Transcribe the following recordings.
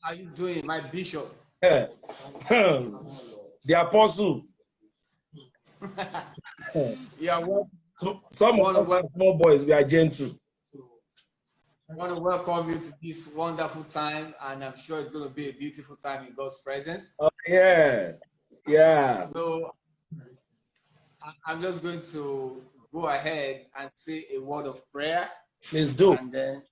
are you doing, my bishop? The apostle. Yeah, well, some of us small boys, we are gentle. I want to welcome you to this wonderful time, and I'm sure it's going to be a beautiful time in God's presence. Oh, yeah. Yeah. So I'm just going to go ahead and say a word of prayer. Please do. And then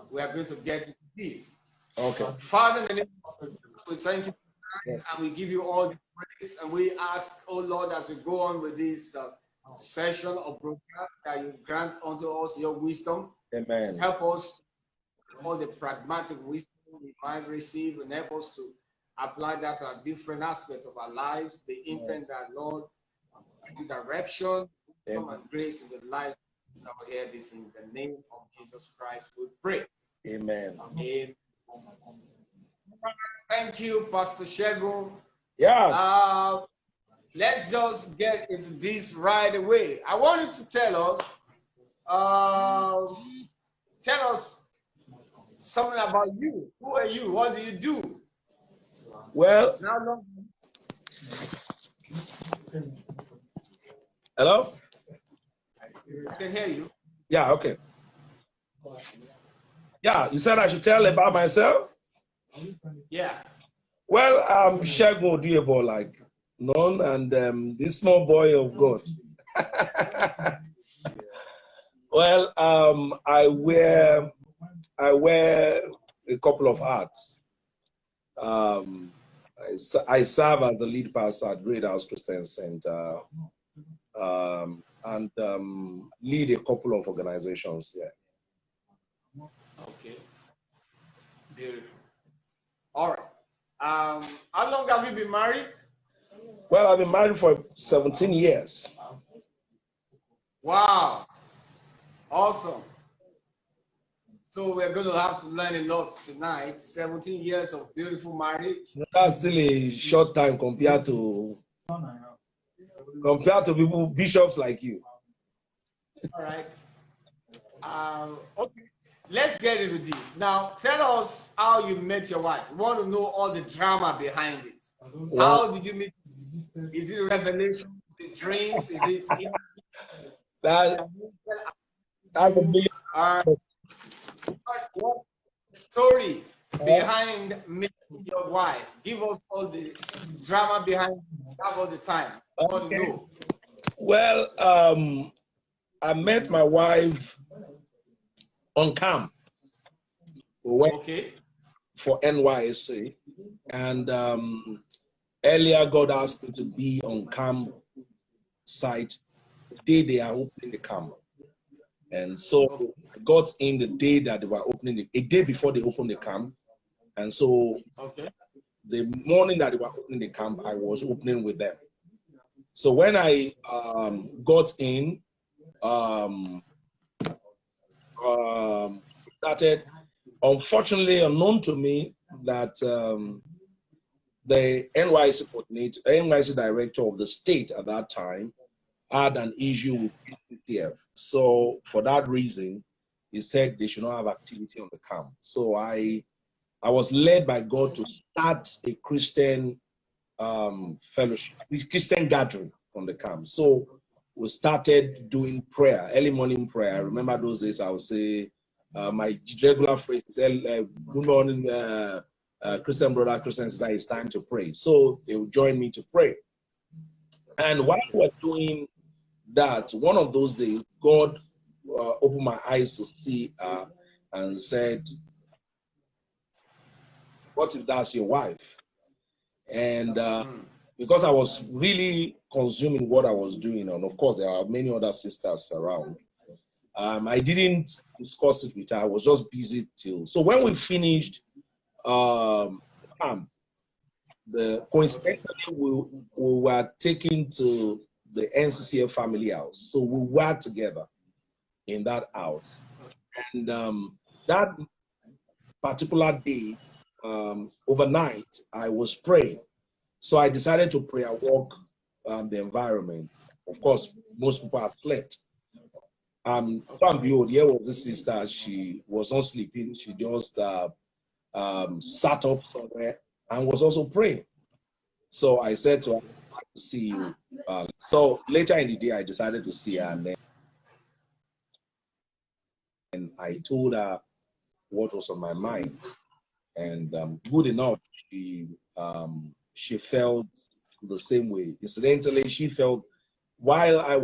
we are going to get into this. Okay. Father, in the name of Jesus, we thank you tonight, and we give you all the praise. And we ask, oh Lord, as we go on with this session of broadcast, that you grant unto us your wisdom. Amen. Help us all the pragmatic wisdom we might receive, and help us to apply that to our different aspects of our lives. The intent that, Lord, direction, wisdom, and grace in the lives that will hear this. In the name of Jesus Christ, we pray. Amen. Amen. Thank you, Pastor Segun. Yeah. Let's just get into this right away. I want you to tell us something about you. Who are you? What do you do? Well, hello? I can hear you. Yeah, okay. Yeah, you said I should tell about myself? Yeah. Well, I'm Segun Oduyebo, like known, and this small boy of God. Well, I wear a couple of hats. I serve as the lead pastor at Great House Christian Center, and lead a couple of organizations here. Okay. Beautiful. All right. How long have you been married? Well, I've been married for 17 years. Wow. Awesome. So we're going to have to learn a lot tonight. 17 years of beautiful marriage. That's still a short time compared to people, bishops like you. All right. Okay. Let's get into this. Now, tell us how you met your wife. We want to know all the drama behind it. Wow. How did you meet? Is it a revelation? Is it dreams? Is it... That's a big... What story behind meeting your wife? Give us all the drama behind it. Have all the time. I want to know. Well, I met my wife on camp. We went for NYSC, and earlier God asked me to be on camp site the day they are opening the camp. And so I got in the day that they were opening a day before they opened the camp. And so the morning that they were opening the camp, I was opening with them. So when I got in, started, unfortunately, unknown to me, that the NYC director of the state at that time had an issue with PTF. So for that reason, he said they should not have activity on the camp. So I was led by God to start a Christian fellowship, Christian gathering on the camp. So we started doing prayer, early morning prayer. I remember those days I would say, my regular phrase is, good morning, Christian brother, Christian sister, it's time to pray. So they would join me to pray. And while we were doing that, one of those days, God opened my eyes to see and said, what if that's your wife? And because I was really consuming what I was doing, and of course there are many other sisters around, I didn't discuss it with her. I was just busy till. So when we finished, coincidentally we were taken to the NCCF family house. So we were together in that house. And that particular day, overnight, I was praying. So I decided to pray and walk the environment. Of course, most people have slept. Behold, here was this sister. She was not sleeping. She just sat up somewhere and was also praying. So I said to her, "I'd like to see you." So later in the day, I decided to see her, and then I told her what was on my mind. And good enough, she felt the same way. Incidentally, she felt while I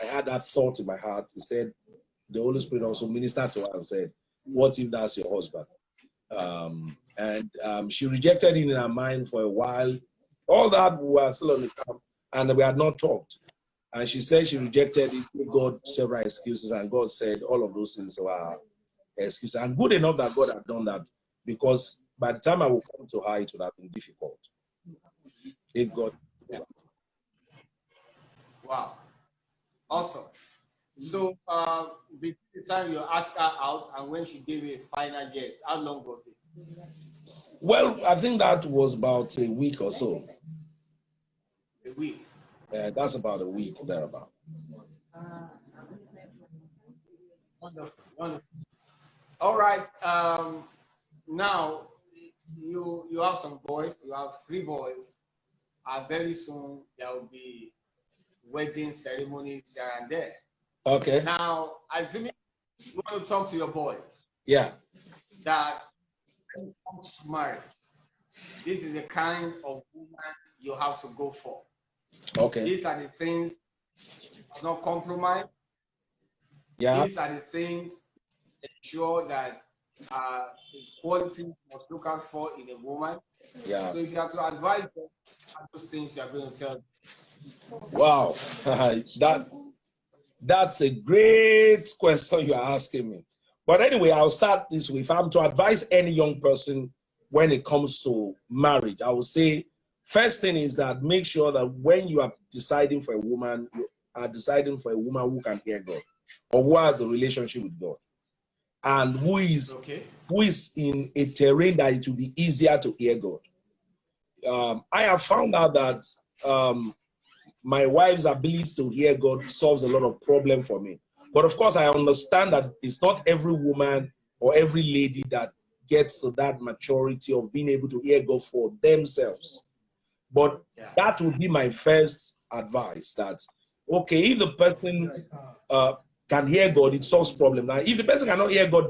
had that thought in my heart. He said the Holy Spirit also ministered to her and said, "What if that's your husband?" And she rejected it in her mind for a while. All that we were still on the camp, and we had not talked. And she said she rejected it. Gave God several excuses, and God said all of those things were excuses. And good enough that God had done that, because by the time I would come to her, it would have been difficult. If God. Wow. Awesome. So between the time you asked her out and when she gave you a final yes, how long was it? Well, I think that was about a week or so. A week. That's about a week thereabout. Wonderful, wonderful. All right. Now you have some boys. You have 3 boys. Very soon there will be wedding ceremonies here and there. Okay. Now, assuming you want to talk to your boys. Yeah. That when it comes to marriage, this is the kind of woman you have to go for. Okay. These are the things not compromise. Yeah. These are the things ensure that quality must look out for in a woman. Yeah. So if you have to advise them, those things you are going to tell them. Wow. That's a great question you are asking me. But anyway, I'll start this way. If I'm to advise any young person when it comes to marriage, I would say first thing is that make sure that when you are deciding for a woman, you are deciding for a woman who can hear God or who has a relationship with God and who is in a terrain that it will be easier to hear God. I have found out that my wife's ability to hear God solves a lot of problem for me. But of course, I understand that it's not every woman or every lady that gets to that maturity of being able to hear God for themselves. But that would be my first advice, that, okay, if the person can hear God, it solves problem. Now, if the person cannot hear God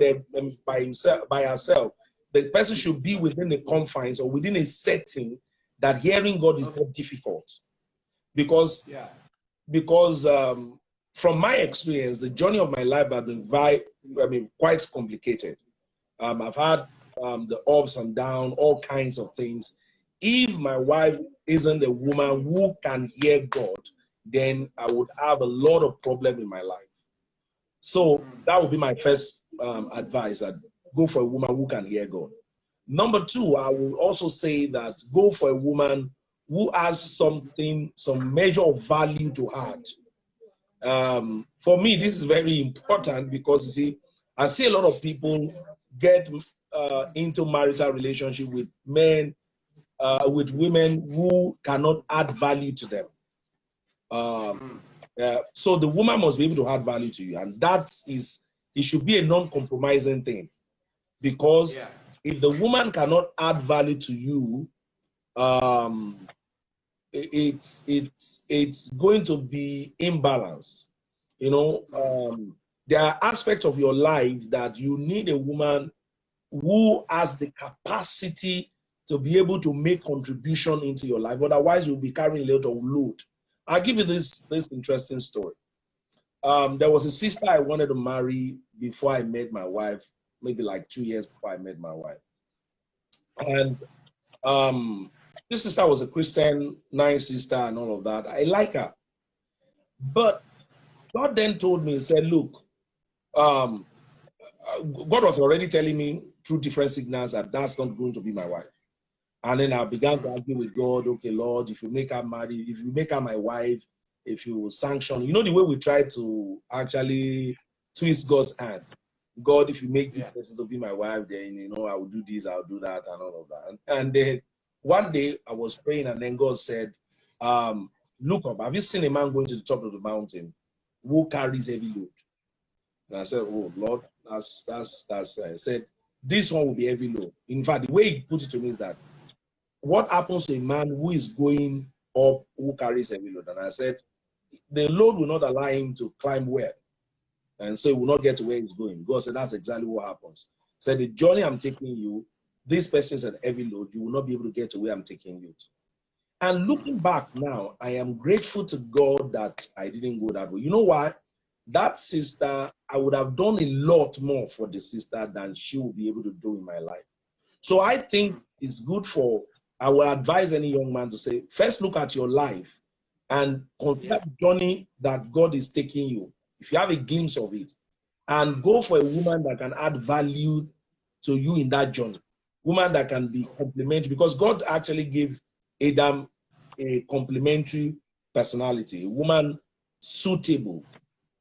by herself, the person should be within the confines or within a setting that hearing God is not difficult. Because from my experience, the journey of my life has been quite complicated. I've had the ups and downs, all kinds of things. If my wife isn't a woman who can hear God, then I would have a lot of problem in my life. So that would be my first advice, that go for a woman who can hear God. Number 2, I will also say that go for a woman who has some measure of value to add. For me, this is very important because, you see, I see a lot of people get into marital relationship with men, with women who cannot add value to them. So the woman must be able to add value to you, and it should be a non-compromising thing, because if the woman cannot add value to you, it's going to be imbalance. There are aspects of your life that you need a woman who has the capacity to be able to make contribution into your life. Otherwise, you'll be carrying a lot of load. I'll give you this interesting story. There was a sister I wanted to marry before I met my wife, maybe like 2 years before I met my wife. And this sister was a Christian, nice sister and all of that. I like her. But God then told me, he said, look, God was already telling me through different signals that that's not going to be my wife. And then I began to argue with God, okay, Lord, if you make her my wife, if you sanction, the way we try to actually twist God's hand. God, if you make this person to be my wife, then, I will do this, I'll do that, and all of that. And then one day I was praying, and then God said, look up, have you seen a man going to the top of the mountain who carries heavy load? And I said, oh, Lord, that's I said, this one will be heavy load. In fact, the way he put it to me is that what happens to a man who is going up, who carries heavy load? And I said, the load will not allow him to climb well. And so he will not get to where he's going. God said, that's exactly what happens. He said, the journey I'm taking you, this person is an heavy load. You will not be able to get to where I'm taking you to. And looking back now, I am grateful to God that I didn't go that way. You know why? That sister, I would have done a lot more for the sister than she will be able to do in my life. So I think it's good for, I will advise any young man to say, first look at your life and consider the journey that God is taking you. If you have a glimpse of it, and go for a woman that can add value to you in that journey. Woman that can be complementary, because God actually gave Adam a complementary personality, a woman suitable,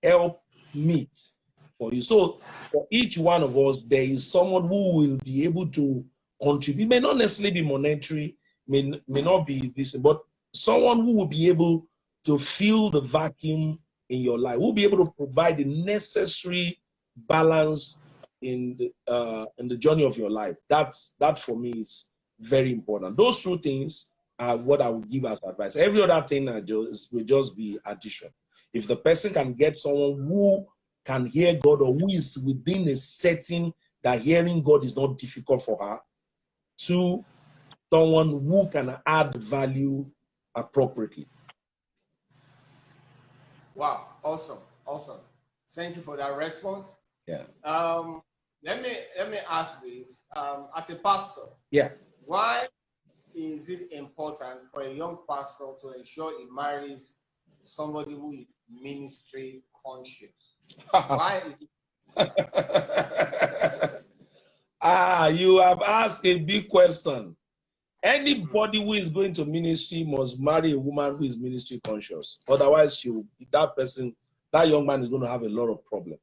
help meet for you. So for each one of us, there is someone who will be able to contribute. It may not necessarily be monetary, may not be this, but someone who will be able to fill the vacuum in your life, who will be able to provide the necessary balance in the journey of your life. That for me is very important. Those two things are what I would give as advice. Every other thing will just be addition. If the person can get someone who can hear God, or who is within a setting that hearing God is not difficult for her, to someone who can add value appropriately. Wow, awesome. Thank you for that response. Yeah. Let me ask this. As a pastor, yeah, why is it important for a young pastor to ensure he marries somebody who is ministry conscious? Why is it? You have asked a big question. Anybody who is going to ministry must marry a woman who is ministry conscious. Otherwise, that young man is going to have a lot of problems.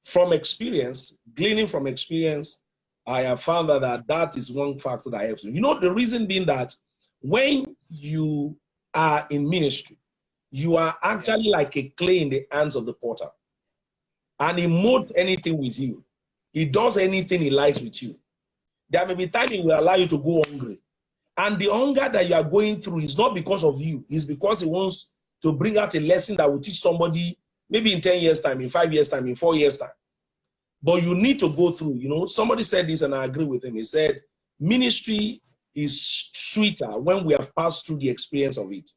From experience, gleaning from experience, I have found that is one factor that helps you. You know, the reason being that when you are in ministry, you are actually like a clay in the hands of the potter. And he molds anything with you. He does anything he likes with you. There may be times he will allow you to go hungry. And the hunger that you are going through is not because of you. It's because he wants to bring out a lesson that will teach somebody maybe in 10 years' time, in 5 years' time, in 4 years' time. But you need to go through, you know, somebody said this and I agree with him. He said, ministry is sweeter when we have passed through the experience of it.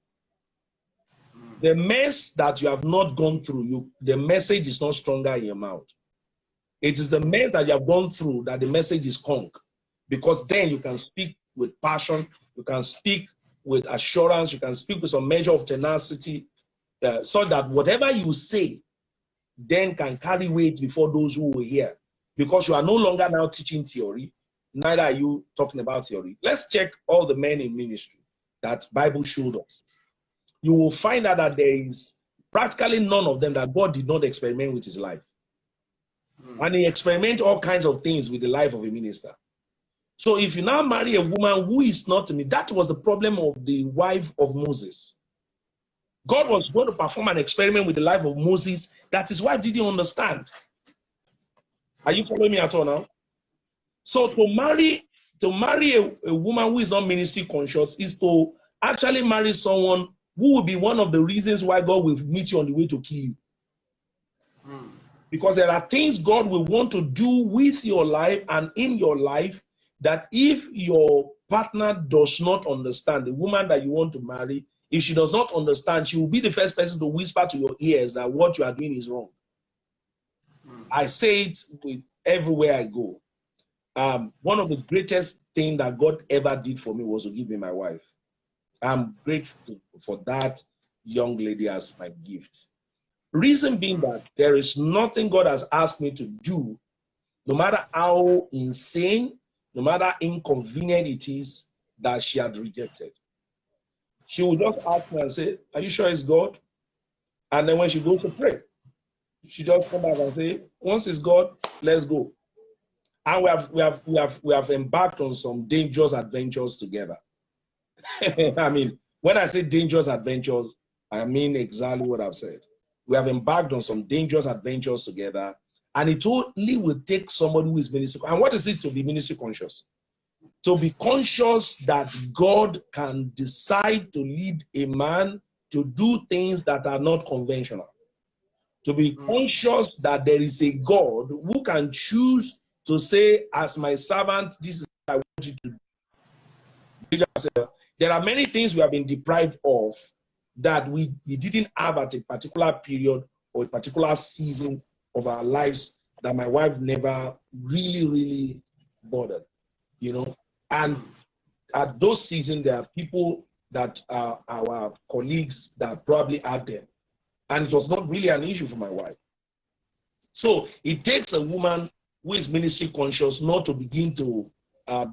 The mess that you have not gone through, the message is not stronger in your mouth. It is the mess that you have gone through that the message is conk. Because then you can speak with passion, you can speak with assurance, you can speak with some measure of tenacity, so that whatever you say then can carry weight before those who will hear. Because you are no longer now teaching theory, neither are you talking about theory. Let's check all the men in ministry that Bible showed us. You will find out that there is practically none of them that God did not experiment with his life. And he experimented all kinds of things with the life of a minister. So if you now marry a woman who is not to me, that was the problem of the wife of Moses. God was going to perform an experiment with the life of Moses that his wife didn't understand. Are you following me at all now? So to marry a woman who is not ministry conscious is to actually marry someone who will be one of the reasons why God will meet you on the way to kill you. Because there are things God will want to do with your life and in your life that if your partner does not understand, the woman that you want to marry, if she does not understand, she will be the first person to whisper to your ears that what you are doing is wrong. I say it with everywhere I go. One of the greatest things that God ever did for me was to give me my wife. I'm grateful for that young lady as my gift. Reason being that there is nothing God has asked me to do, no matter how insane, no matter inconvenient it is, that she had rejected. She would just ask me and say, "Are you sure it's God?" And then when she goes to pray, she just come back and say, "Once it's God, let's go." And we have embarked on some dangerous adventures together. I mean, when I say dangerous adventures, I mean exactly what I've said. We have embarked on some dangerous adventures together, And it only will take somebody who is ministry. And what is it to be ministry conscious? To be conscious that God can decide to lead a man to do things that are not conventional. To be conscious that there is a God who can choose to say, as my servant, this is what I want you to do. There are many things we have been deprived of that we didn't have at a particular period or a particular season of our lives that my wife never really bothered, you know. And at those seasons, there are people that are our colleagues that probably had them. And it was not really an issue for my wife. So it takes a woman who is ministry conscious not to begin to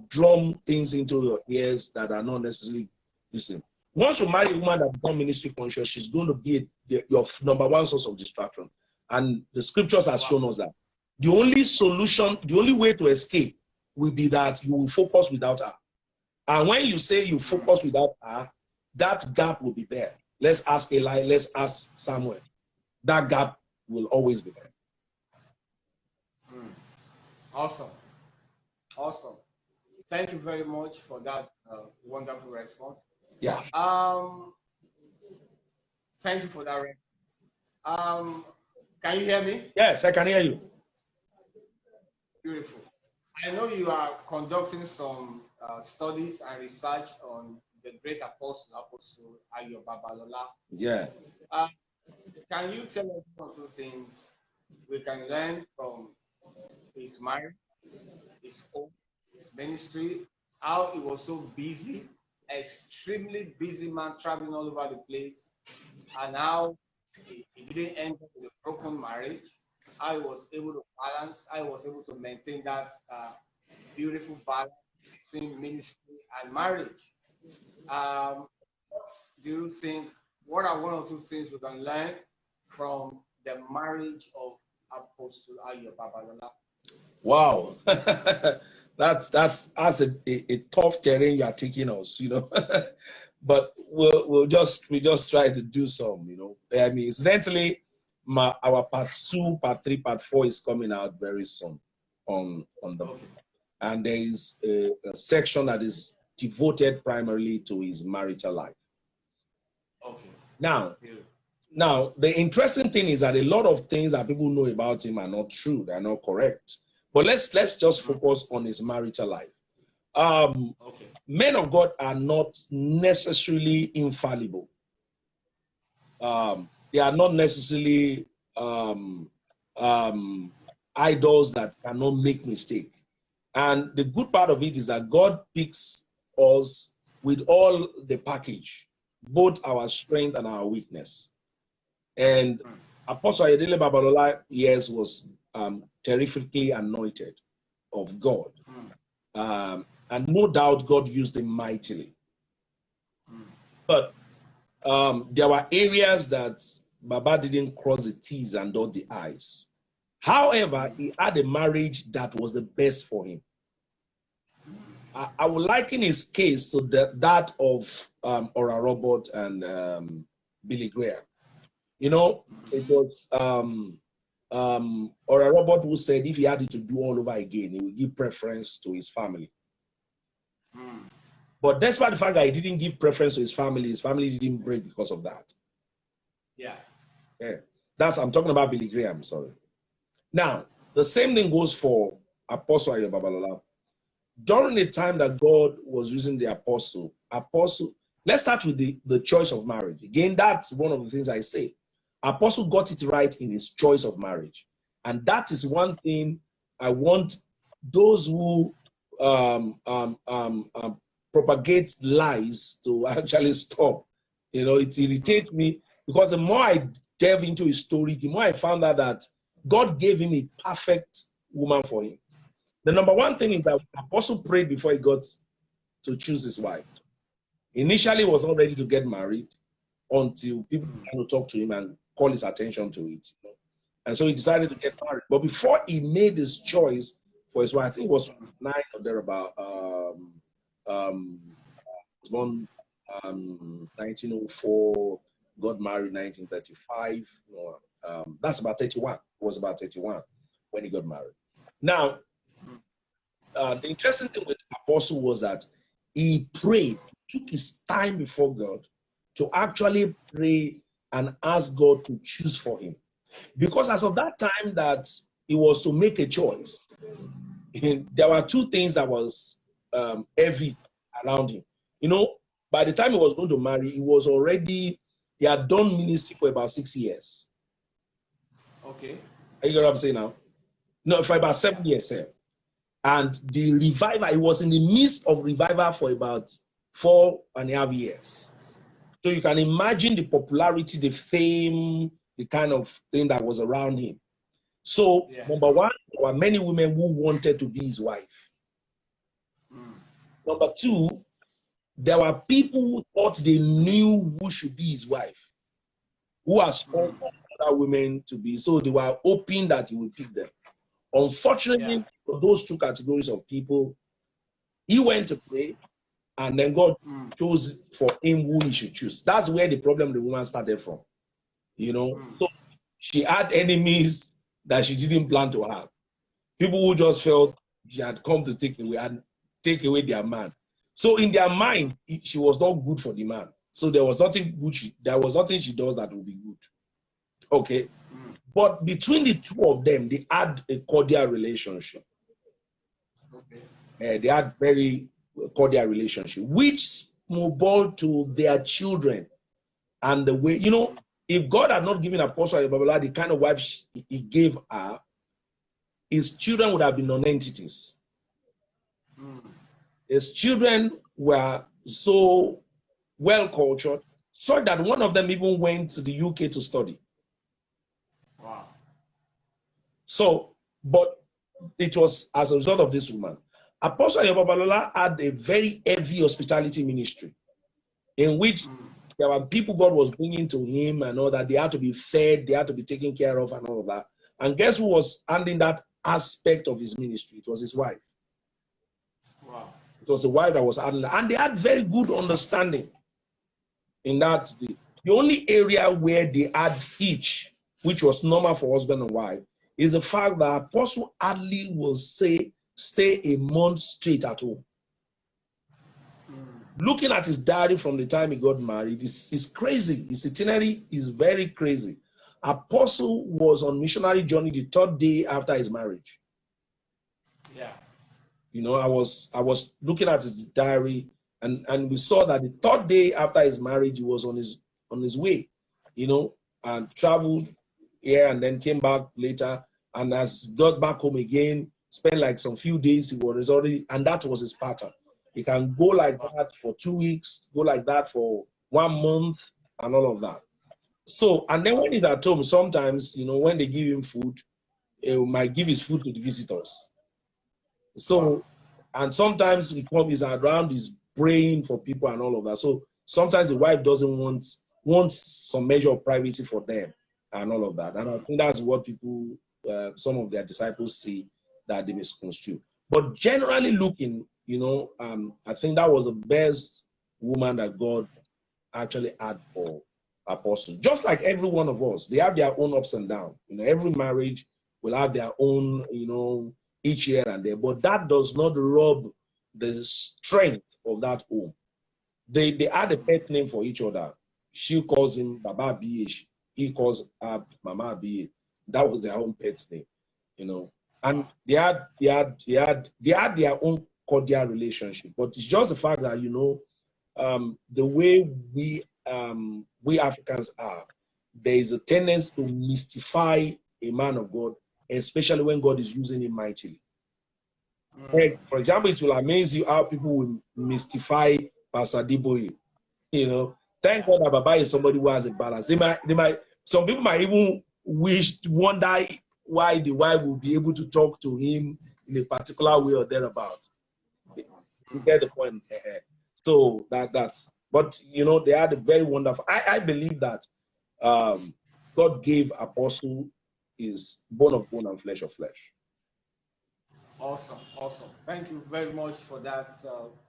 drum things into your ears that are not necessarily listening. Once you marry a woman that becomes ministry conscious, she's going to be your number one source of distraction. And the scriptures have shown us that. The only solution, the only way to escape will be that you will focus without her. And when you say you focus without her, that gap will be there. Let's ask Eli, let's ask Samuel. That gap will always be there. Awesome. Awesome. Thank you very much for that wonderful response. Yeah. Thank you for that response. Can you hear me? Yes, I can hear you. Beautiful. I know you are conducting some studies and research on the great apostle Ayo Babalola. Yeah. Can you tell us one or two things we can learn from his marriage, his home, his ministry, how he was so busy, extremely busy man traveling all over the place, and how he didn't end up with a broken marriage, how he was able to balance, how he was able to maintain that beautiful balance between ministry and marriage. What do you think, what are one or two things we can learn from the marriage of Apostle Ayo Babalola? Wow. that's a tough terrain you are taking us, you know. But we'll just try to do some, you know. I mean, incidentally, our part 2, part 3, part 4 is coming out very soon on the and there is a section that is devoted primarily to his marital life. Okay. Now, the interesting thing is that a lot of things that people know about him are not true, they're not correct. But let's just focus on his marital life. Men of God are not necessarily infallible. They are not necessarily idols that cannot make mistake. And the good part of it is that God picks us with all the package, both our strength and our weakness. And Apostle Ayodele Babalola, yes, was terrifically anointed of God. And no doubt God used him mightily. But there were areas that Baba didn't cross the T's and dot the I's. However, he had a marriage that was the best for him. I would liken his case to that of Ora Robert and Billy Graham. You know, it was Ora Robert who said if he had it to do all over again, he would give preference to his family. But despite the fact that he didn't give preference to his family didn't break because of that. Yeah. I'm talking about Billy Graham, sorry. Now, the same thing goes for Apostle Ayo Babalola. During the time that God was using the apostle, let's start with the choice of marriage. Again, that's one of the things I say. Apostle got it right in his choice of marriage. And that is one thing I want those who propagate lies to actually stop. You know, it irritates me because the more I delve into his story, the more I found out that God gave him a perfect woman for him. The number one thing is that the apostle prayed before he got to choose his wife. Initially, he was not ready to get married until people began to talk to him and call his attention to it. You know? And so he decided to get married. But before he made his choice for his wife, I think it was 9 or thereabout, was born 1904, got married 1935. That's about 31. It was about 31. when he got married. Now, the interesting thing with Apostle was that he prayed, took his time before God to actually pray and ask God to choose for him. Because as of that time that he was to make a choice, there were two things that was heavy around him. You know, by the time he was going to marry, he had done ministry for about 6 years. Okay. Are you get what I'm saying now? No, for about 7 years, sir. And the revival, he was in the midst of revival for about 4.5 years. So you can imagine the popularity, the fame, the kind of thing that was around him. So, number one, there were many women who wanted to be his wife. Number two, there were people who thought they knew who should be his wife, who are sponsored other women to be. So they were hoping that he would pick them. Unfortunately, for those two categories of people, he went to pray, and then God chose for him who he should choose. That's where the problem the woman started from. You know, so she had enemies that she didn't plan to have. People who just felt she had come to take away their man. So in their mind, she was not good for the man. So there was nothing good. There was nothing she does that would be good. Okay. But between the two of them, they had a cordial relationship. Okay. They had very cordial relationship, which snowballed to their children. And the way, you know, if God had not given Apostle Oduyebo the kind of wife he gave her, his children would have been non-entities. His children were so well cultured, so that one of them even went to the UK to study. Wow. So, but it was as a result of this woman. Apostle Oduyebo had a very heavy hospitality ministry in which there were people God was bringing to him and all that. They had to be fed, they had to be taken care of and all of that. And guess who was handling that aspect of his ministry? It was his wife. Wow. It was the wife that was handling, and they had very good understanding in that. The only area where they had each, which was normal for husband and wife, is the fact that Apostle hardly will stay a month straight at home. Looking at his diary from the time he got married, it's crazy. His itinerary is very crazy. Apostle was on missionary journey the 3rd day after his marriage. Yeah. You know, I was looking at his diary, and we saw that the 3rd day after his marriage, he was on his way, you know, and traveled here and then came back later. And as got back home again, spent like some few days, he was already, and that was his pattern. He can go like that for 2 weeks, go like that for 1 month, and all of that. So, and then when he's at home, sometimes, you know, when they give him food, he might give his food to the visitors. So, and sometimes he's around, he's praying for people and all of that. So sometimes the wife doesn't want some measure of privacy for them and all of that. And I think that's what people, some of their disciples see that they misconstrue. But generally looking, you know, I think that was the best woman that God actually had for Apostle. Just like every one of us, they have their own ups and downs. You know, every marriage will have their own, you know, each year and there. But that does not rob the strength of that home. They had a pet name for each other. She calls him Baba BH. He calls her Mama BH. That was their own pet name, you know. And they had their own cordial relationship. But it's just the fact that, you know, the way we Africans are, there is a tendency to mystify a man of God, especially when God is using him mightily. For example, it will amaze you how people will mystify Pastor Diboye. You know, thank God that Baba is somebody who has a balance. Some people might even wonder why the wife will be able to talk to him in a particular way or thereabout. You get the point. So but you know, they had a very wonderful. I believe that God gave Apostle his bone of bone and flesh of flesh. Awesome. Thank you very much for that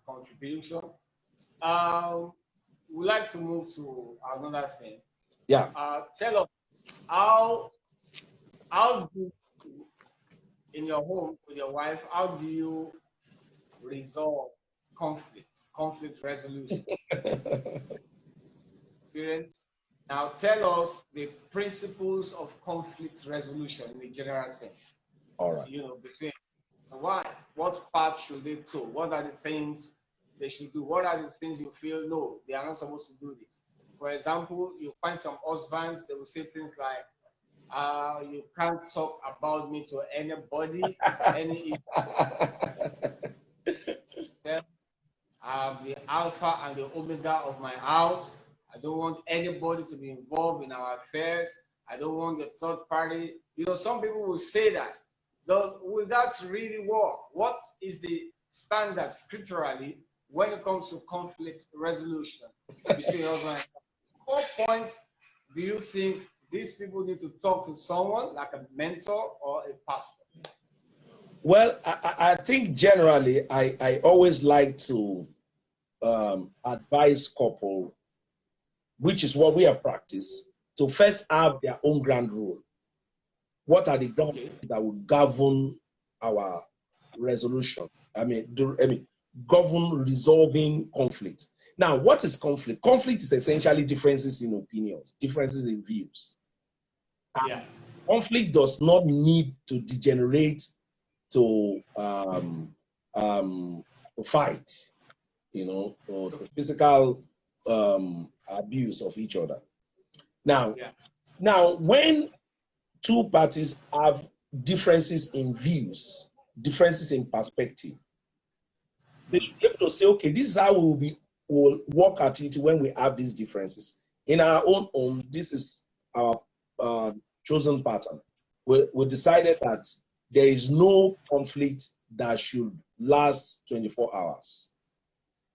contribution. We'd like to move to another thing. Yeah. Tell us how do in your home with your wife, how do you resolve conflict resolution? Experience. Now tell us the principles of conflict resolution in a general sense. All right. Between what parts should they do? What are the things they should do? What are the things you feel no, they are not supposed to do this? For example, you find some husbands, they will say things like, you can't talk about me to anybody, I'm the alpha and the omega of my house. I don't want anybody to be involved in our affairs. I don't want the third party. Some people will say that. Will that really work? What is the standard scripturally when it comes to conflict resolution between husband and wife? What point do you think these people need to talk to someone like a mentor or a pastor? Well, I think generally I always like to advise couple, which is what we have practiced, to first have their own ground rule. What are the ground rules that will govern our resolution? Govern resolving conflict. Now, what is conflict? Conflict is essentially differences in opinions, differences in views. Yeah. Conflict does not need to degenerate to fight, or the physical abuse of each other. Now, when two parties have differences in views, differences in perspective, they should be able to say, okay, this is how we'll work at it when we have these differences. In our own home, this is our chosen pattern. We decided that there is no conflict that should last 24 hours.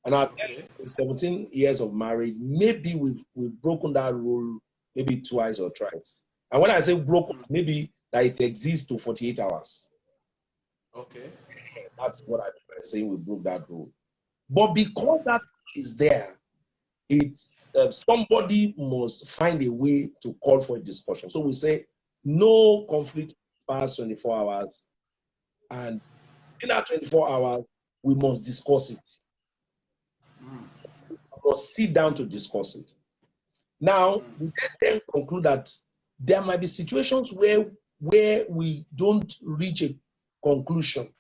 And after 17 years of marriage, maybe we've broken that rule maybe twice or thrice. And when I say broken, maybe that it exists to 48 hours. Okay. That's what I'm saying, we broke that rule. But because that is there, it's somebody must find a way to call for a discussion. So we say no conflict past 24 hours. And in that 24 hours, we must discuss it. We must sit down to discuss it. Now, we then conclude that there might be situations where we don't reach a conclusion.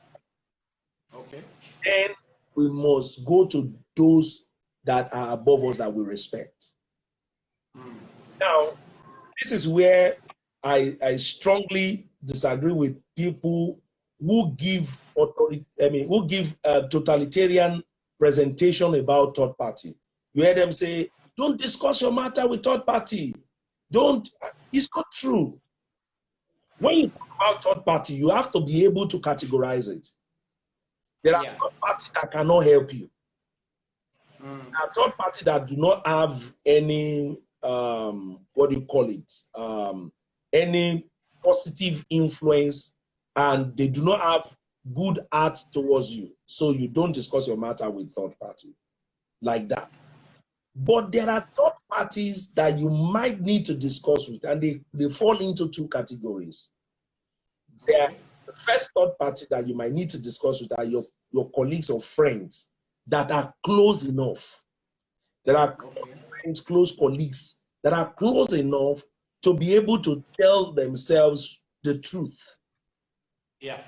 Okay. Then we must go to those that are above us that we respect. Now, this is where I strongly disagree with people who give totalitarian presentation about third party. You hear them say, don't discuss your matter with third party. It's not true. When you talk about third party, you have to be able to categorize it. There are third parties that cannot help you. There are third parties that do not have any, any positive influence, and they do not have good heart towards you. So you don't discuss your matter with third party like that. But there are third parties that you might need to discuss with, and they fall into two categories. The first third party that you might need to discuss with are your colleagues or friends that are close enough. There are friends, close colleagues that are close enough to be able to tell themselves the truth. Yeah.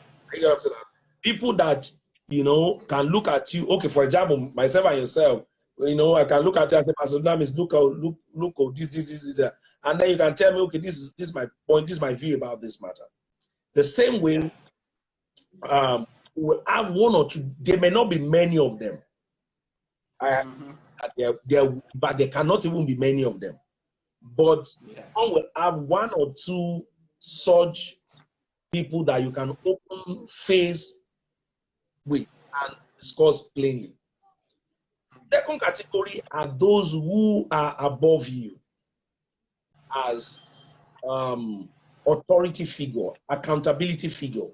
People that, can look at you. Okay, for example, myself and yourself, I can look at you and say, Pastor Dunamis, look, this, that. And then you can tell me, okay, this is my point, this is my view about this matter. The same way, we'll have one or two, there may not be many of them. But there cannot even be many of them. But one will have one or two such people that you can open face with and discuss plainly. Second category are those who are above you as authority figure, accountability figure,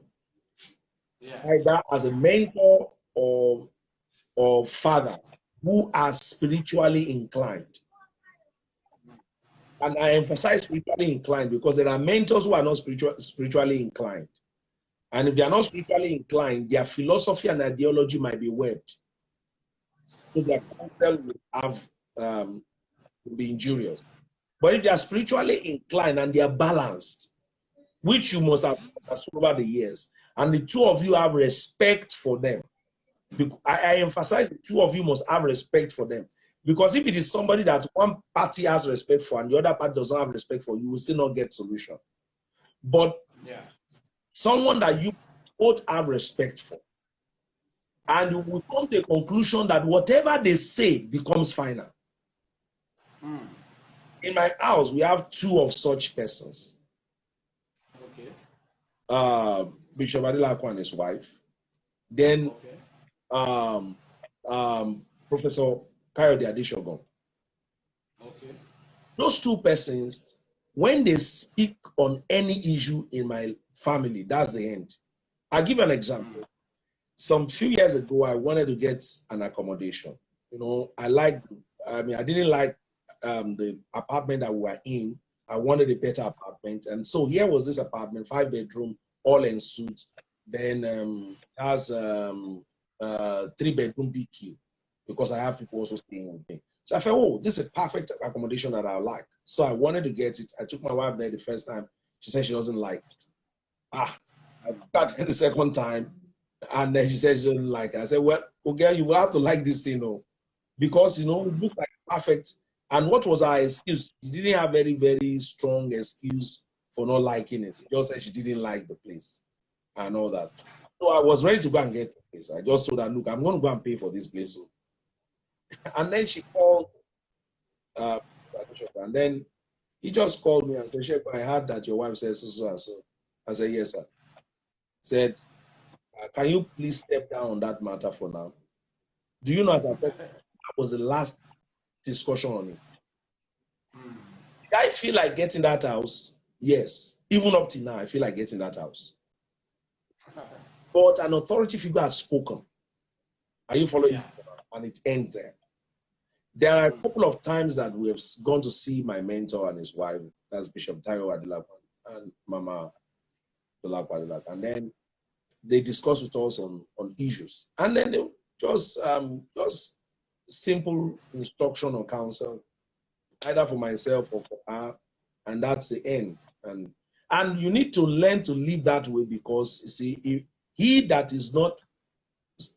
either as a mentor or father, who are spiritually inclined. And I emphasize spiritually inclined because there are mentors who are not spiritually inclined. And if they are not spiritually inclined, their philosophy and ideology might be webbed. So their counsel will have will be injurious. But if they are spiritually inclined and they are balanced, which you must have understood over the years, and the two of you have respect for them. I emphasize the two of you must have respect for them. Because if it is somebody that one party has respect for and the other party does not have respect for, you will still not get solution. But someone that you both have respect for, and you will come to a conclusion that whatever they say becomes final. In my house, we have two of such persons. Okay. Bishop Adilakwa and his wife. Then Professor Kayode Adeshogun. Okay. Those two persons, when they speak on any issue in my family, that's the end. I'll give you an example. Some few years ago, I wanted to get an accommodation. You know, I didn't like the apartment that we were in. I wanted a better apartment. And so here was this apartment, 5-bedroom, all en suite. Then has 3-bedroom BQ, because I have people also staying with me. So I felt, oh, this is a perfect accommodation that I like. So I wanted to get it. I took my wife there the first time. She said she doesn't like it. I got it the second time. And then she said she doesn't like it. I said, well, okay, you will have to like this thing, though. Because, you know, it looked like perfect. And what was our excuse? She didn't have very, very strong excuse for not liking it. She just said she didn't like the place and all that. So I was ready to go and get the place. I just told her, look, I'm going to go and pay for this place. So. And then she called, and then he just called me and said, Sheikh, I heard that your wife says so. I said, yes, sir. Said, can you please step down on that matter for now? Do you know that was the last discussion on it? Did I feel like getting that house? Yes. Even up to now, I feel like getting that house. But an authority figure has spoken. Are you following? Yeah. And it ends there. There are a couple of times that we have gone to see my mentor and his wife, that's Bishop Tayo Adilakwa and Mama Adilakwa. And then they discuss with us on issues. And then they just simple instruction or counsel, either for myself or for her, and that's the end. And you need to learn to live that way, because, you see, if he that is not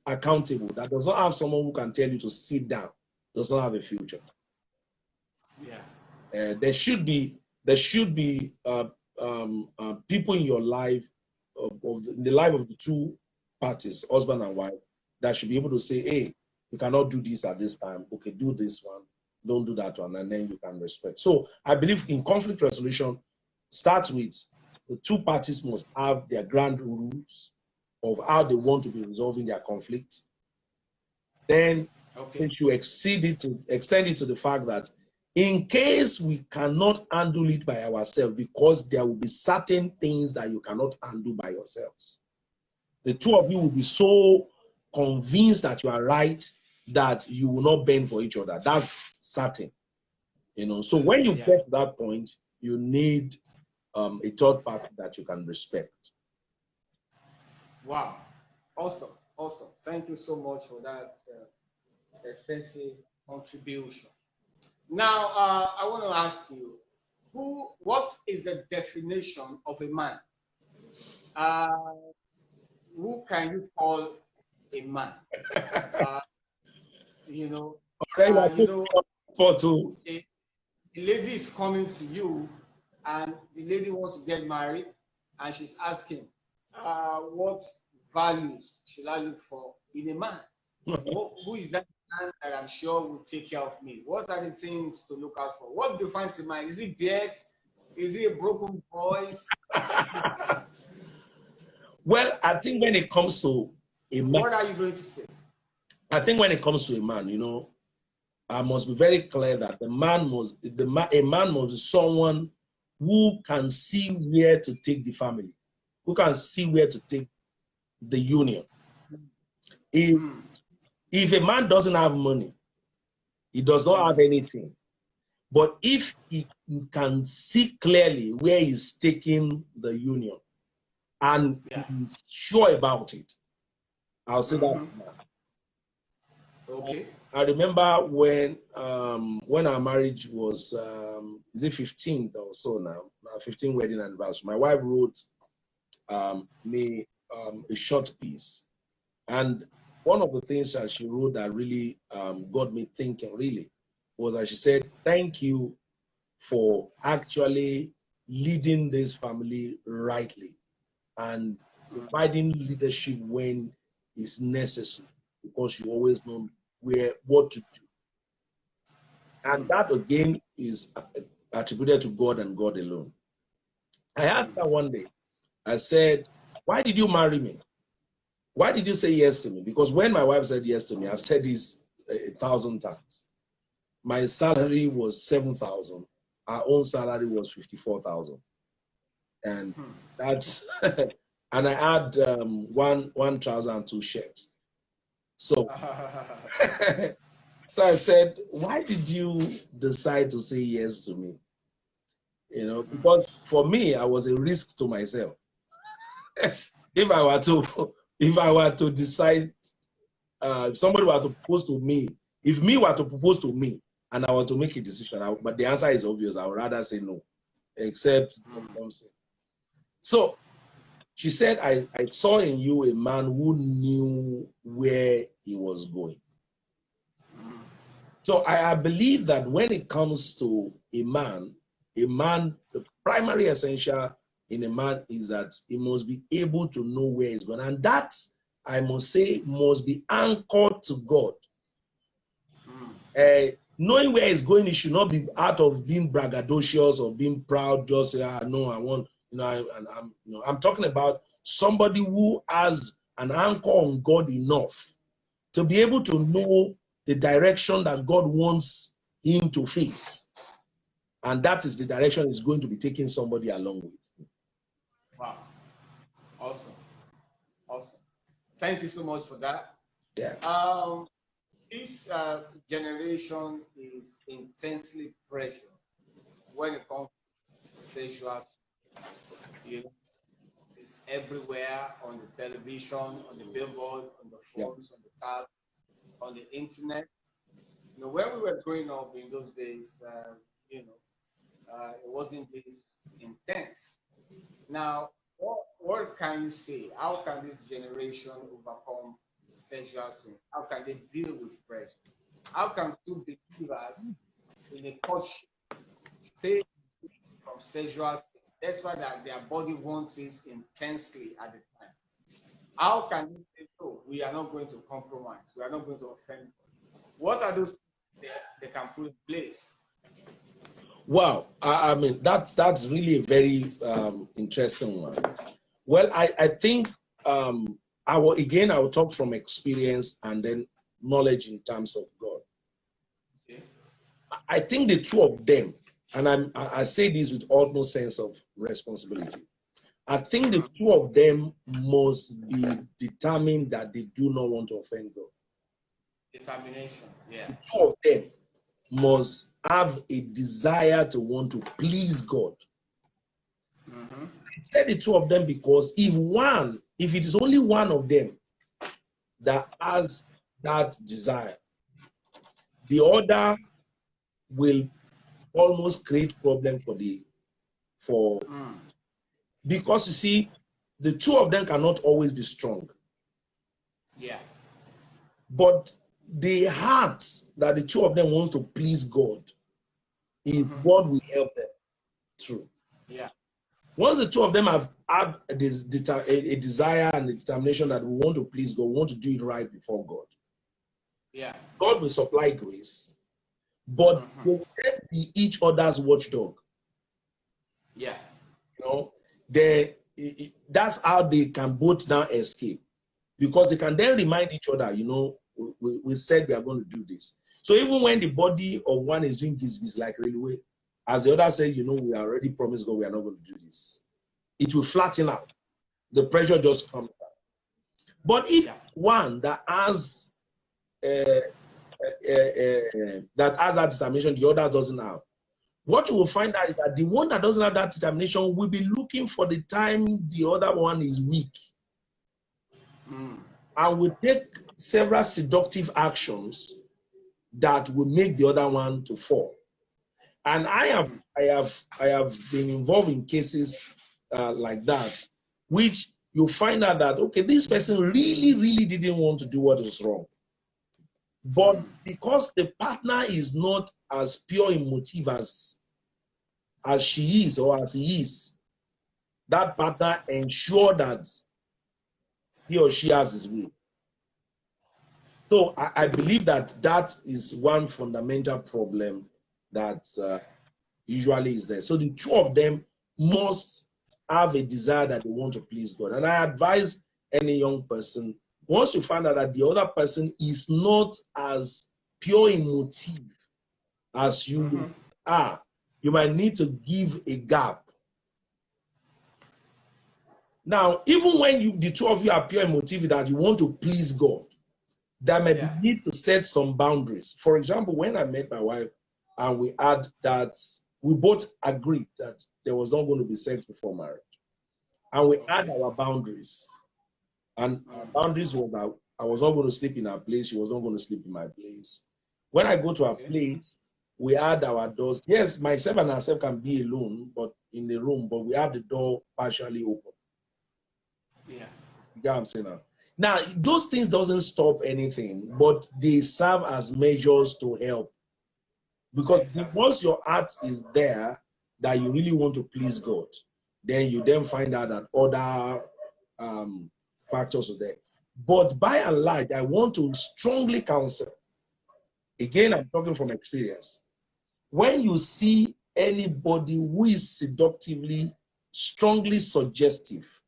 accountable, that does not have someone who can tell you to sit down, does not have a future. Yeah. There should be people in your life, in the life of the two parties, husband and wife, that should be able to say, hey, you cannot do this at this time. Okay, do this one. Don't do that one. And then you can respect. So I believe in conflict resolution starts with the two parties must have their grand rules of how they want to be resolving their conflict. Then you extend it to the fact that in case we cannot handle it by ourselves, because there will be certain things that you cannot handle by yourselves, the two of you will be so convinced that you are right that you will not bend for each other. That's certain. You know, so when you get to that point, you need a third party that you can respect. Wow, awesome. Thank you so much for that extensive contribution. Now, I want to ask you, what is the definition of a man? Who can you call a man? A lady is coming to you, and the lady wants to get married, and she's asking, what values should I look for in a man? Who is that man that I'm sure will take care of me? What are the things to look out for? What defines a man? Is it beard? Is it a broken voice? Well, I think when it comes to a man, what are you going to say? I think when it comes to a man, you know, I must be very clear that a man must be someone who can see where to take the family, who can see where to take the union. If a man doesn't have money, he does not have anything. But if he can see clearly where he's taking the union, and he's sure about it. I'll say that. Okay. I remember when our marriage was, is it 15th or so now? 15th wedding anniversary. My wife wrote me a short piece, and one of the things that she wrote that really got me thinking really was that she said, "Thank you for actually leading this family rightly and providing leadership when it's necessary, because you always know what to do." And that again is attributed to God and God alone. I asked her one day, I said, "Why did you marry me? Why did you say yes to me?" Because when my wife said yes to me, I've said this 1,000 times. My salary was 7,000. Our own salary was 54,000. And that's, and I had one trouser and 2 shirts. So, so I said, "Why did you decide to say yes to me?" You know, because for me, I was a risk to myself. If I were to decide, if somebody were to propose to me, if me were to propose to me and I were to make a decision, but the answer is obvious, I would rather say no, except something. So she said, I saw in you a man who knew where he was going. So I believe that when it comes to a man, the primary essential in a man is that he must be able to know where he's going. And that, I must say, must be anchored to God. Knowing where he's going, he should not be out of being braggadocious or being proud, just say, no, I want, I'm talking about somebody who has an anchor on God enough to be able to know the direction that God wants him to face. And that is the direction he's going to be taking somebody along with. Wow. Awesome. Awesome. Thank you so much for that. Yeah. This generation is intensely pressured when it comes to sexual. You know, it's everywhere, on the television, on the billboard, on the phones, on the tab, on the internet. You know, when we were growing up in those days, it wasn't this intense. Now, what can you say? How can this generation overcome sexual sin? How can they deal with pressure? How can 2 believers in a courtship stay from sexual sin, despite that their body wants it intensely at the time? How can you say, "No, we are not going to compromise. We are not going to offend"? What are those things they can put in place? Wow, I mean, that's really a very interesting one. Well, I think I will talk from experience and then knowledge in terms of God. Okay. I think the 2 of them, and I say this with utmost sense of responsibility, I think the 2 of them must be determined that they do not want to offend God. Determination, yeah. The 2 of them must have a desire to want to please God. I said the 2 of them because if it is only one of them that has that desire, the other will almost create problem because you see, the 2 of them cannot always be strong. Yeah. But the heart that the 2 of them want to please God is what will help them through. Yeah. Once the 2 of them have a desire and a determination that we want to please God, we want to do it right before God. Yeah. God will supply grace, but they will be each other's watchdog. Yeah. You know, that's how they can both now escape, because they can then remind each other, we said we are going to do this. So even when the body of one is doing this like railway, as the other said, we already promised God we are not going to do this, it will flatten out. The pressure just comes down. But if one that has that determination, the other doesn't have, what you will find out is that the one that doesn't have that determination will be looking for the time the other one is weak. And will take several seductive actions that will make the other one to fall. And I have been involved in cases like that, which you find out that, okay, this person really didn't want to do what was wrong. But because the partner is not as pure in motive as she is or as he is, that partner ensure that he or she has his way. So I believe that that is one fundamental problem that usually is there. So the two of them must have a desire that they want to please God. And I advise any young person, once you find out that the other person is not as pure in motive as you are, you might need to give a gap. Now, even when the two of you are pure in motive that you want to please God, there may be need to set some boundaries. For example, when I met my wife and we had that, we both agreed that there was not going to be sex before marriage. And we had our boundaries. And our boundaries were that I was not going to sleep in her place, she was not going to sleep in my place. When I go to her place, we had our doors. Yes, myself and herself can be alone, but in the room, but we have the door partially open. Yeah. You get what I'm saying now? Now, those things doesn't stop anything, but they serve as measures to help. Because once your heart is there, that you really want to please God, then you then find out that other factors are there. But by and large, I want to strongly counsel. Again, I'm talking from experience. When you see anybody who is seductively, strongly suggestive,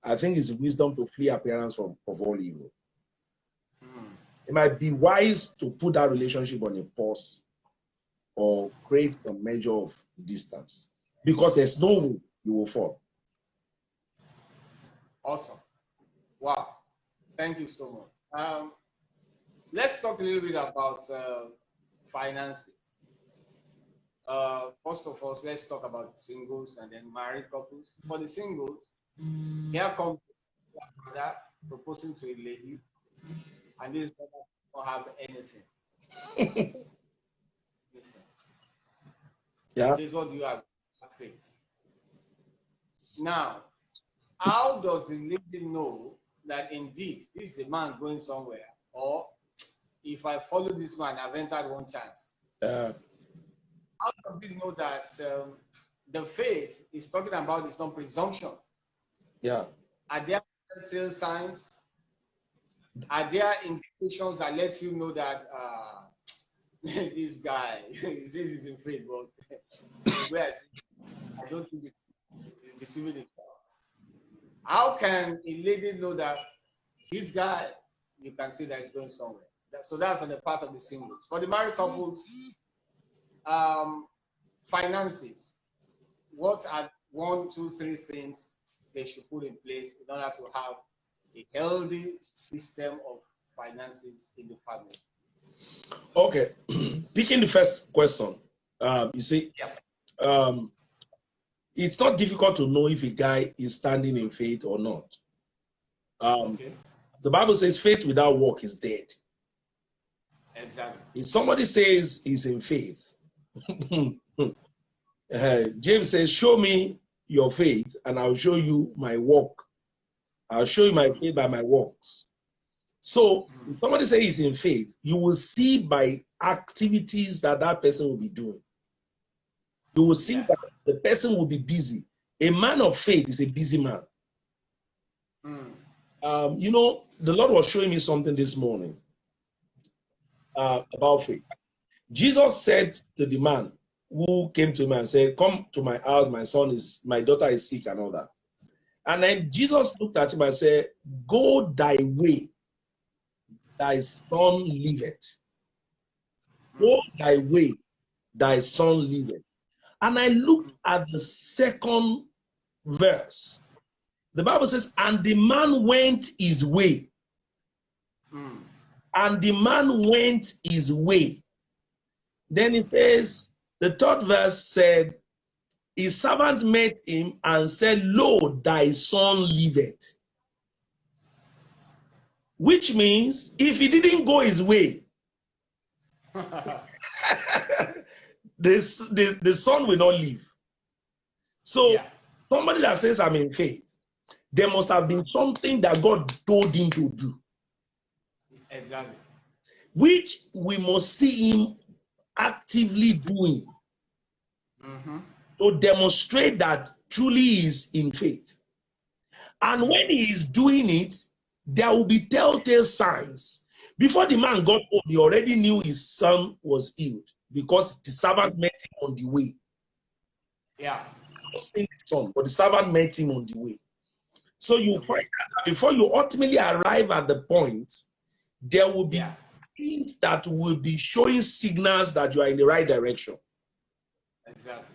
I think it's wisdom to flee appearance of all evil. It might be wise to put that relationship on a pause or create a measure of distance, because there's no way you will fall. Awesome. Wow. Thank you so much. Let's talk a little bit about finances. First of all, let's talk about singles and then married couples. For the singles, here comes a brother proposing to a lady, and this brother don't have anything. Listen. Yeah. This is what you have faith. Now, how does the lady know that indeed this is a man going somewhere? Or if I follow this man, I've entered one chance. How does he know that the faith is talking about is not presumption? Yeah. Are there telltale signs? Are there indications that let you know that this guy, he says he's in faith, but where I don't think he's deceiving himself? How can a lady know that this guy, you can see that he's going somewhere? So that's on the part of the singles. For the married couples, finances. What are 1, 2, 3 things they should put in place in order to have a healthy system of finances in the family? Okay, picking the first question, you see, it's not difficult to know if a guy is standing in faith or not. The Bible says faith without work is dead. Exactly. If somebody says he's in faith, James says, show me your faith and I'll show you my work. I'll show you my faith by my works. So if somebody says he's in faith, you will see by activities that that person will be doing. You will see that the person will be busy. A man of faith is a busy man. You know, the Lord was showing me something this morning about faith. Jesus said to the man who came to him and said, come to my house, my daughter is sick and all that. And then Jesus looked at him and said, go thy way, thy son liveth. Go thy way, thy son liveth. And I looked at the second verse. The Bible says, and the man went his way. And the man went his way. Then it says, The third verse said, his servant met him and said, lo, thy son liveth. Which means if he didn't go his way, the son will not live. So somebody that says I'm in faith, there must have been something that God told him to do. Exactly. Which we must see him actively doing to demonstrate that truly he is in faith. And when he is doing it, there will be telltale signs. Before the man got home, he already knew his son was healed because the servant met him on the way. Yeah. Not saying the son, but the servant met him on the way. So you find that before you ultimately arrive at the point, there will be things that will be showing signals that you are in the right direction. Exactly.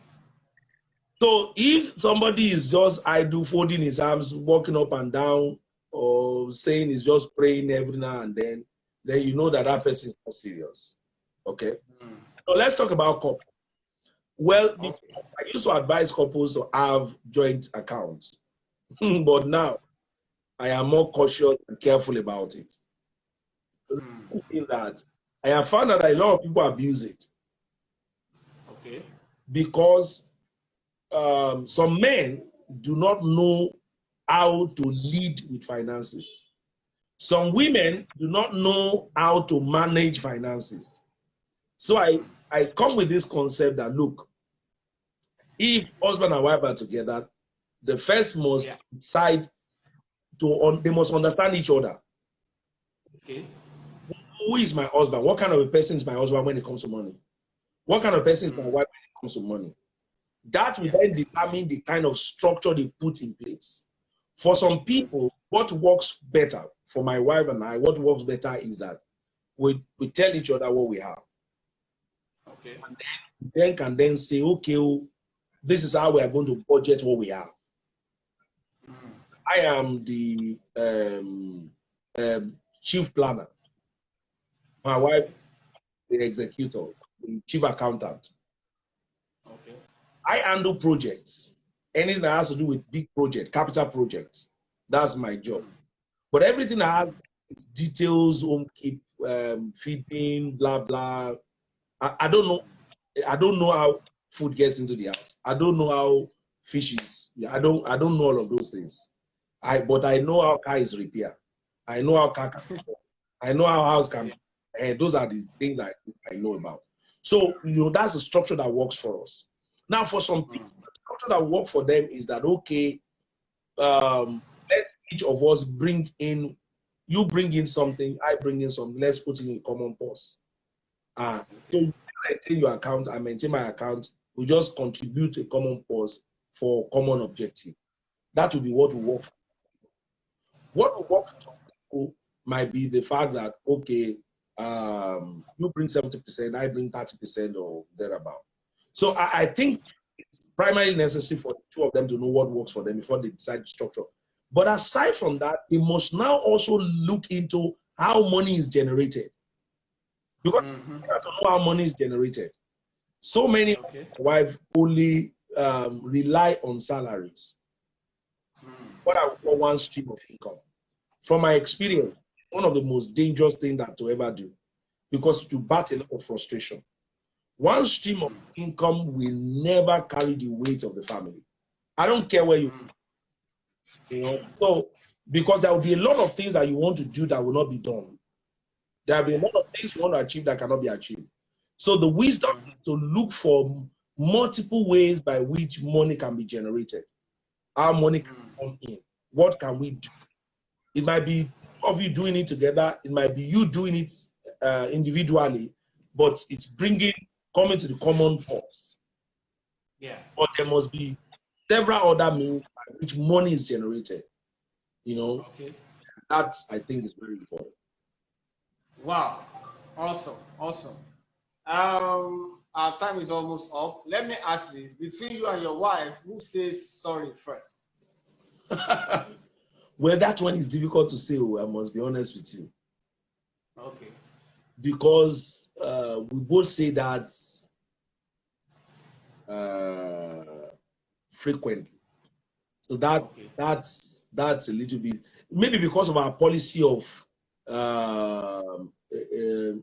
So if somebody is just idle, folding his arms, walking up and down, or saying he's just praying every now and then you know that that person is not serious. Okay? So let's talk about couple. Well, I used to advise couples to have joint accounts. But now, I am more cautious and careful about it. In that, I have found that a lot of people abuse it. Okay. Because some men do not know how to lead with finances. Some women do not know how to manage finances. So I come with this concept that, look, if husband and wife are together, the first must decide they must understand each other. Okay. Who is my husband? What kind of a person is my husband when it comes to money? What kind of person is my wife when it comes to money? That will then determine the kind of structure they put in place. For some people, what works better, for my wife and I, what works better is that we tell each other what we have. Okay. And then can then say, okay, this is how we are going to budget what we have. I am the chief planner. My wife, the executor, the chief accountant. Okay. I handle projects. Anything that has to do with big project, capital projects. That's my job. But everything I have details, home keep, feeding, blah blah. I don't know. I don't know how food gets into the house. I don't know how fish is. I don't know all of those things. But I know how car is repaired. I know how car can be. I know how house can be. Those are the things I know about. So that's a structure that works for us. Now, for some people, the structure that works for them is that, okay, let each of us bring in, you bring in something, I bring in something, let's put it in a common purse. So you maintain your account, I maintain my account, we just contribute to a common purse for common objective. That will be what will work for people. What will work for some people might be the fact that, okay, you bring 70%, I bring 30% or thereabout. So I think it's primarily necessary for the two of them to know what works for them before they decide the structure. But aside from that, they must now also look into how money is generated. Because you have to know how money is generated. So many wives only rely on salaries. What I would call one stream of income. From my experience, one of the most dangerous things that to ever do, because to bat a lot of frustration. One stream of income will never carry the weight of the family. I don't care where you know. So, because there will be a lot of things that you want to do that will not be done. There will be a lot of things you want to achieve that cannot be achieved. So the wisdom is to look for multiple ways by which money can be generated. How money can come in. What can we do? It might be of you doing it together. It might be you doing it individually, but it's coming to the common purse. Yeah. But there must be several other means by which money is generated. That I think is very important. Wow. Awesome. Our time is almost up. Let me ask this. Between you and your wife, who says sorry first? Well, that one is difficult to say. I must be honest with you. Okay. Because we both say that frequently. So that's a little bit, maybe because of our policy of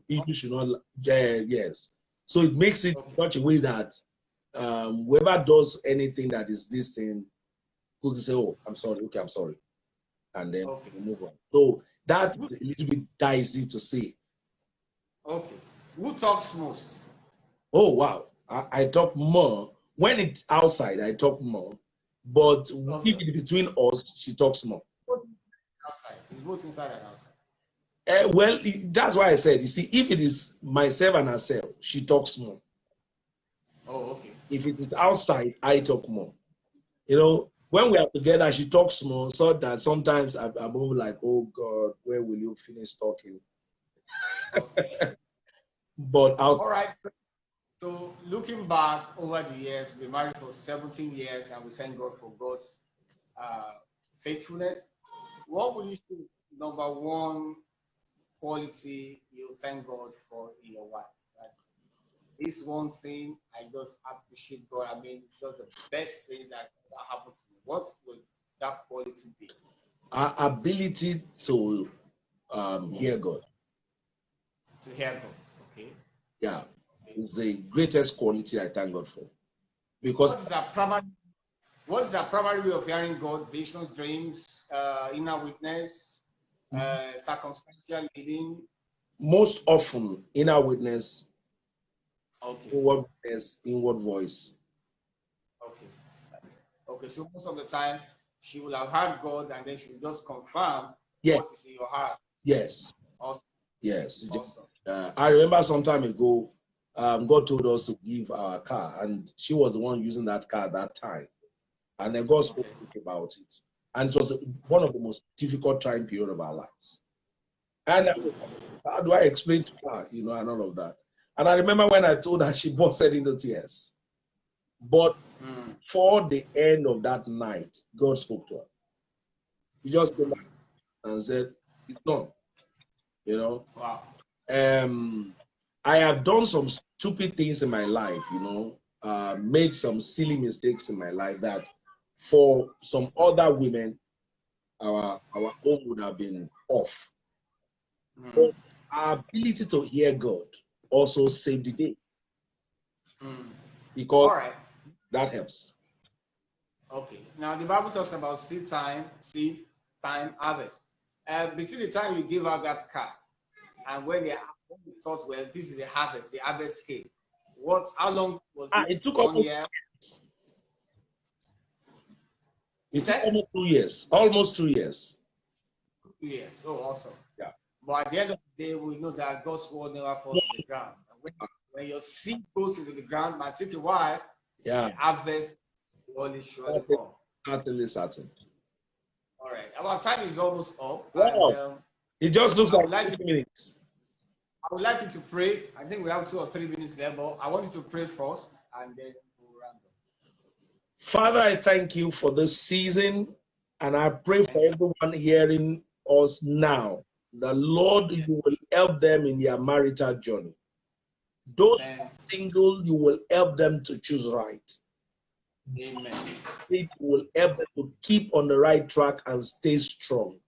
issues should not, yes. So it makes it such a way that whoever does anything that is this thing, who can say, "Oh, I'm sorry, okay, I'm sorry," and then we move on. So that's a little bit dicey to say. Okay. Who talks most? Oh wow, I talk more when it's outside. I talk more, but if it's between us, she talks more. Outside. It's both inside and outside. Well, that's why I said, you see, if it is myself and herself, she talks more. Oh, okay. If it is outside, I talk more. You know, when we are together, she talks more, so that sometimes I'm like, oh God, where will you finish talking? But all right. So looking back over the years, we've been married for 17 years, and we thank God for God's faithfulness. What would you say number one quality you thank God for in your wife? Like, this one thing I just appreciate God. I mean, it's just the best thing that happened to me. What would that quality be? Our ability to hear God. To hear God, okay. Yeah, it's the greatest quality I thank God for. Because what is our primary way of hearing God? Visions, dreams, inner witness, circumstantial leading? Most often, inner witness, okay. Inward voice. Okay, so most of the time, she will have heard God, and then she will just confirm what is in your heart. Yes. Awesome. Yes. Awesome. I remember some time ago, God told us to give our car, and she was the one using that car at that time. And then God spoke about it. And it was one of the most difficult time period of our lives. And how do I explain to her, and all of that? And I remember when I told her, she busted into tears. But for the end of that night, God spoke to her. He just came back and said, it's done. Wow. I have done some stupid things in my life, made some silly mistakes in my life that for some other women, our home would have been off. But our ability to hear God also saved the day. Because that helps. Okay. Now the Bible talks about seed time, harvest. Between the time you give out that car and when they thought, well, this is the harvest came. How long was it? It took 1 year. It took almost 2 years. Almost 2 years. 2 years. Oh, awesome. Yeah. But at the end of the day, we know that God's word never falls to the ground. And when your seed goes into the ground, it might take a while. Yeah. The harvest will always surely come. Certain. All right. Our time is almost up. Wow. And, it just looks like 3 minutes. I would like you to pray. I think we have 2 or 3 minutes there, but I want you to pray first, and then we'll round up. Father, I thank you for this season, and I pray for everyone hearing us now. The Lord, you will help them in their marital journey. Those single, you will help them to choose right. Amen. It will help them to keep on the right track and stay strong.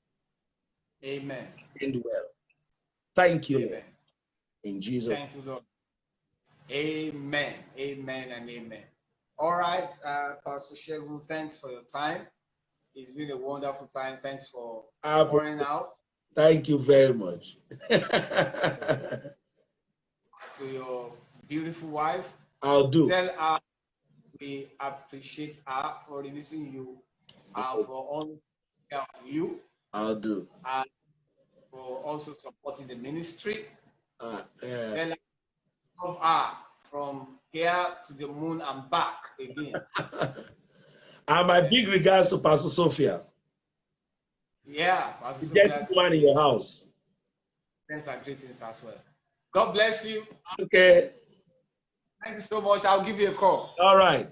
Amen. And well. Thank you, Amen. Lord. In Jesus. Thank you, Lord. Amen. Amen and amen. All right, Pastor Segun, thanks for your time. It's been a wonderful time. Thanks for pouring out. Thank you very much. To your beautiful wife. I'll do. Tell her we appreciate her for releasing you, for all of you. I'll do. And for also supporting the ministry. Tell her love her from here to the moon and back again. And my big regards to Pastor Sophia. Yeah, Pastor Sophia. One in your house. Thanks and greetings as well. God bless you. Okay. Thank you so much. I'll give you a call. All right.